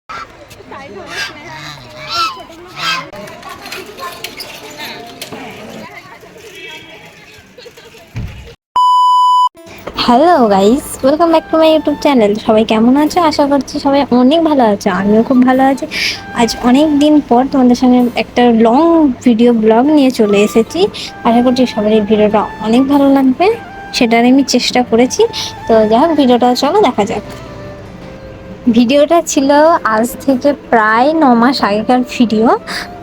Hello guys, welcome back to my YouTube channel. সবাই কেমন আছো? আশা করছি সবাই অনেক ভালো আছে। আমিও খুব ভালো আছি। আজ অনেক দিন পর তোমাদের সঙ্গে একটা লং ভিডিও ব্লগ নিয়ে চলে এসেছি। আশা করছি সবার এই ভিডিওটা অনেক ভালো লাগবে, সেটার আমি চেষ্টা করেছি। তো যাই হোক, ভিডিওটা চলো দেখা যাক। ভিডিওটা ছিল আজ থেকে প্রায় 9 মাস আগেকার ভিডিও।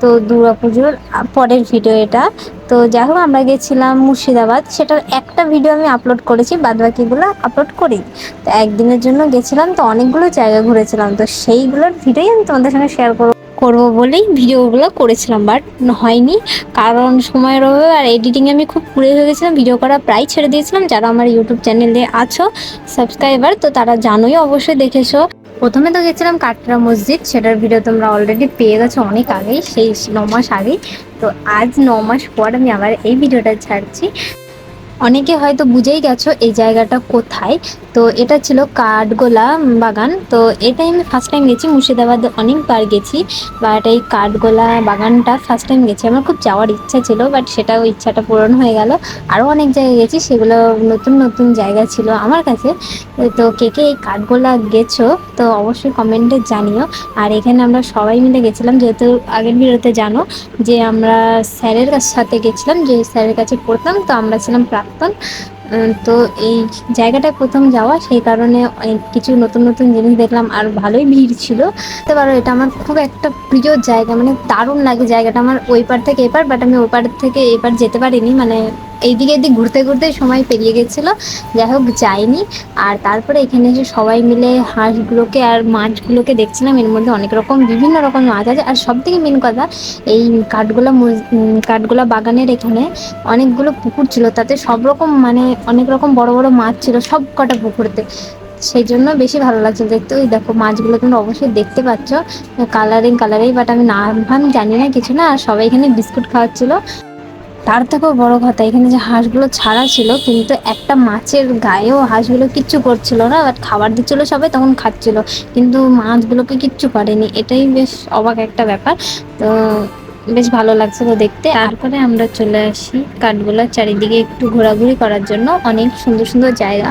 তো দুর্গাপুজোর পরের ভিডিও এটা। তো যাই হোক, আমরা গেছিলাম মুর্শিদাবাদ। সেটার একটা ভিডিও আমি আপলোড করেছি, বাদ বাকিগুলো আপলোড করি। তো একদিনের জন্য গেছিলাম, তো অনেকগুলো জায়গা ঘুরেছিলাম। তো সেইগুলোর ভিডিওই আমি তোমাদের সঙ্গে শেয়ার করবো বলেই ভিডিওগুলো করেছিলাম, বাট হয়নি কারণ সময়ের অভাবে আর এডিটিংয়ে আমি খুব পুড়ে হয়ে গেছিলাম। ভিডিও করা প্রায় ছেড়ে দিয়েছিলাম। যারা আমার ইউটিউব চ্যানেলে আছো সাবস্ক্রাইবার, তো তারা জানোই, অবশ্যই দেখেছো। প্রথমে তো গেছিলাম কাটরা মসজিদ, সেটার ভিডিও তোমরা অলরেডি পেয়ে গেছো অনেক আগেই, সেই 9 মাস আগেই। তো আজ 9 মাস পর আমি আবার এই ভিডিওটা ছাড়ছি। অনেকে হয়তো বুঝেই গেছো এই জায়গাটা কোথায়। তো এটা ছিল কাঠগোলা বাগান। তো এটাই আমি ফার্স্ট টাইম গেছি। মুর্শিদাবাদ অনেকবার গেছি, বাট এই কাঠগোলা বাগানটা ফার্স্ট টাইম গেছি। আমার খুব যাওয়ার ইচ্ছা ছিল, বাট সেটাও ইচ্ছাটা পূরণ হয়ে গেল। আরও অনেক জায়গায় গেছি, সেগুলো নতুন নতুন জায়গা ছিল আমার কাছে। তো কে কে এই কাঠগোলা গেছো তো অবশ্যই কমেন্টে জানিও। আর এখানে আমরা সবাই মিলে গেছিলাম, যেহেতু আগের ভিডিওতে জানো যে আমরা স্যারের সাথে গেছিলাম, যে স্যারের কাছে পড়তাম। তো আমরা ছিলাম প্রাক্তন। তো এই জায়গাটায় প্রথম যাওয়া, সেই কারণে অনেক কিছু নতুন নতুন জিনিস দেখলাম, আর ভালোই ভিড় ছিল। বুঝতে পারো, এটা আমার খুব একটা প্রিয় জায়গা, মানে দারুণ লাগে জায়গাটা আমার। ওই পার থেকে এপার, বাট আমি ওই পার থেকে এপার যেতে পারিনি, মানে এইদিকে এদিক ঘুরতে ঘুরতে সময় পেরিয়ে গেছিলো। যাই হোক, যাইনি। আর তারপরে এখানে এসে সবাই মিলে হাঁসগুলোকে আর মাছগুলোকে দেখছিলাম। এর মধ্যে অনেক রকম বিভিন্ন রকম মাছ আছে। আর সব থেকে মেন কথা, এই কাঠগোলা বাগানের এখানে অনেকগুলো পুকুর ছিল, তাতে সব রকম মানে অনেক রকম বড় বড় মাছ ছিল সব কটা পুকুরতে। সেই জন্য বেশি ভালো লাগছে দেখতে। ওই দেখো মাছগুলো তোমরা অবশ্যই দেখতে পাচ্ছ, কালারিং কালারিং, বাট আমি নাম জানি না কিছু না। আর সবাই এখানে বিস্কুট খাওয়াচ্ছিল। তার থেকেও বড় কথা, এখানে যে হাঁসগুলো ছাড়া ছিল, কিন্তু একটা মাছের গায়েও হাঁসগুলো কিচ্ছু করছিল না, বাট খাবার দিচ্ছিলো সবাই, তখন খাচ্ছিল, কিন্তু মাছগুলোকে কিচ্ছু করেনি। এটাই বেশ অবাক একটা ব্যাপার। তো বেশ ভালো লাগছিল দেখতে। তারপরে আমরা চলে আসি কাঠগোলার চারিদিকে একটু ঘোরাঘুরি করার জন্য। অনেক সুন্দর সুন্দর জায়গা,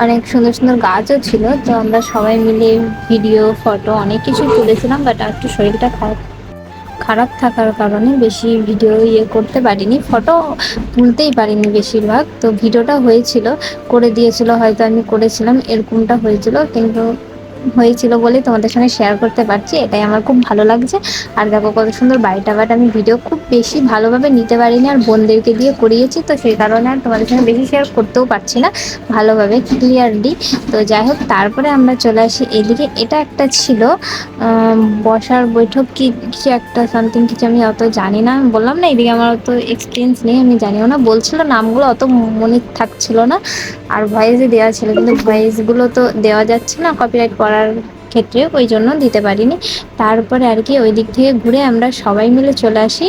অনেক সুন্দর সুন্দর গাছও ছিল। তো আমরা সবাই মিলে ভিডিও ফটো অনেক কিছু তুলেছিলাম, বাট একটু শরীরটা খারাপ থাকার কারণে বেশি ভিডিও করতে পারিনি, ফটো তুলতেই পারিনি বেশিরভাগ। তো ভিডিওটা হয়েছিল, করে দিয়েছিল, হয়তো আমি করেছিলাম, এরকমটা হয়েছিল। কিন্তু হয়েছিল বলেই তোমাদের সঙ্গে শেয়ার করতে পারছি, এটাই আমার খুব ভালো লাগছে। আর দেখো কত সুন্দর বাড়িটা, বাট আমি ভিডিও খুব বেশি ভালোভাবে নিতে পারিনি, আর বোনদেরকে দিয়ে করিয়েছি, তো সেই কারণে আর তোমাদের সঙ্গে বেশি শেয়ার করতেও পারছি না ভালোভাবে ক্লিয়ারলি। তো যাই হোক, তারপরে আমরা চলে আসি এদিকে। এটা একটা ছিল বসার বৈঠক, কি কিছু একটা সামথিং কিছু, আমি অত জানি না। বললাম না, এদিকে আমার অত এক্সপিরিয়েন্স নেই, আমি জানিও না। বলছিল নামগুলো অত মনে থাকছিল না, আর ভয়েসে দেওয়া ছিল, কিন্তু ভয়েসগুলো তো দেওয়া যাচ্ছে না কপিরাইট করার ক্ষেত্রে, ওই জন্য দিতে পারিনি। তারপরে আর কি ওই দিক থেকে ঘুরে আমরা সবাই মিলে চলে আসি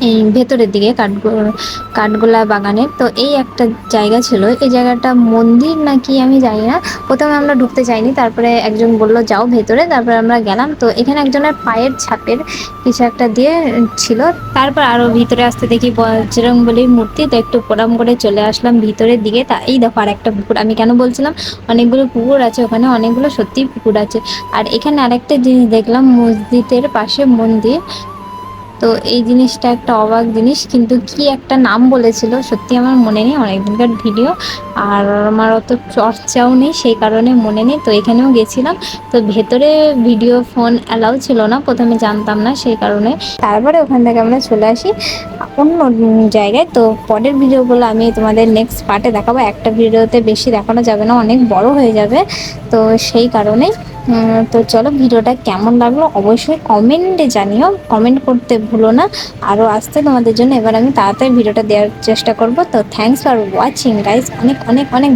এই ভেতরের দিকে কাঠগোলা বাগানের। তো এই একটা জায়গা ছিল, এই জায়গাটা মন্দির নাকি আমি জানি না। প্রথমে আমরা ঢুকতে চাইনি, তারপরে একজন বলল যাও ভেতরে, তারপরে আমরা গেলাম। তো এখানে একজনের পায়ের ছাপের কিছু একটা দিয়ে ছিল। তারপর আরও ভিতরে আসতে দেখি বজরংবলীর মূর্তি। তো একটু প্রণাম করে চলে আসলাম ভিতরের দিকে। তা এই দেখো আর একটা পুকুর, আমি কেন বলছিলাম অনেকগুলো পুকুর আছে ওখানে, অনেকগুলো সত্যিই পুকুর আছে। আর এখানে আরেকটা জিনিস দেখলাম, মসজিদের পাশে মন্দির। তো এই জিনিসটা একটা অবাক জিনিস, কিন্তু কি একটা নাম বলেছিল সত্যি আমার মনে নেই, অনেকদিনকার ভিডিও, আর আমার অত চর্চাও নেই, সেই কারণে মনে নেই। তো এখানেও গেছিলাম, তো ভেতরে ভিডিও ফোন অ্যালাউ ছিল না, প্রথমে জানতাম না, সেই কারণে। তারপরে ওখান থেকে আমরা চলে আসি অন্য জায়গায়। তো পরের ভিডিওগুলো আমি তোমাদের নেক্সট পার্টে দেখাবো, একটা ভিডিওতে বেশি দেখানো যাবে না, অনেক বড় হয়ে যাবে। তো সেই কারণেই তো চলো, ভিডিওটা কেমন লাগলো অবশ্যই কমেন্টে জানিও, কমেন্ট করতে ভুলো না। আরও আসতে তোমাদের জন্য এবার আমি তাড়াতাড়ি ভিডিওটা দেওয়ার চেষ্টা করব। তো থ্যাংকস ফর ওয়াচিং গাইজ, অনেক অনেক অনেক